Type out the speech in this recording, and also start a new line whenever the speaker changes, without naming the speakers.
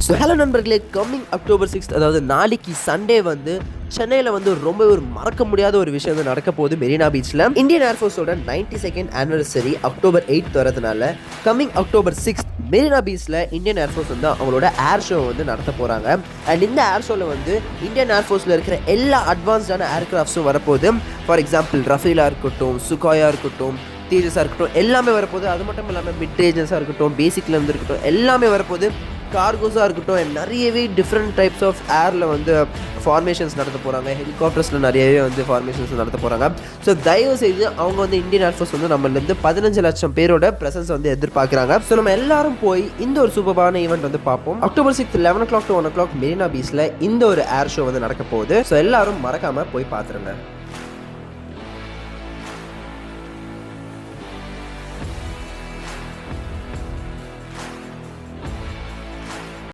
So hello நண்பர்களே, coming October 6 அதாவது நாளைக்கு சண்டே வந்து சென்னையில் வந்து ரொம்ப ஒரு மறக்க முடியாத ஒரு விஷயம் வந்து நடக்க போகுது. மெரினா பீச்சில் இந்தியன் ஏர்ஃபோர்ஸோட 92nd ஆனிவர்சரி அக்டோபர் 8 வரதுனால கம்மிங் அக்டோபர் 6 மெரினா பீச்சில் இந்தியன் ஏர்ஃபோர்ஸ் வந்து அவங்களோட ஏர் ஷோ வந்து நடத்த போகிறாங்க. அண்ட் இந்த ஏர் ஷோவில் வந்து இந்தியன் ஏர்ஃபோர்ஸில் இருக்கிற எல்லா அட்வான்ஸ்டான ஏர்கிராஃப்ட்ஸும் வரப்போகுது. ஃபார் எக்ஸாம்பிள் ரஃபேலாக இருக்கட்டும், சுகாயாக இருக்கட்டும், தேஜஸாக இருக்கட்டும், எல்லாமே வரப்போகுது. அது மட்டும் இல்லாமல் மிட் ரேஞ்சஸாக இருக்கட்டும், பேசிக்லேருந்து இருக்கட்டும், எல்லாமே வரப்போகுது. கார்கோஸாக இருக்கட்டும், நிறையவே டிஃப்ரெண்ட் டைப்ஸ் ஆஃப் ஏரில் வந்து ஃபார்மேஷன்ஸ் நடத்த போகிறாங்க. ஹெலிகாப்டர்ஸில் நிறையவே வந்து ஃபார்மேஷன்ஸ் நடத்த போகிறாங்க. ஸோ தயவு செய்து அவங்க வந்து இந்தியன் ஏர்ஃபோர்ஸ் வந்து நம்மளேருந்து 15 லட்சம் பேரோட ப்ரெசன்ஸ் வந்து எதிர்பார்க்குறாங்க. ஸோ நம்ம எல்லாரும் போய் இந்த ஒரு சூப்பரான ஈவெண்ட் வந்து பார்ப்போம். October 6 11 o'clock to 1 o'clock Marina பீச்சில் இந்த ஒரு ஏர் ஷோ வந்து நடக்க போகுது. ஸோ எல்லாரும் மறக்காமல் போய் பார்த்துருங்க.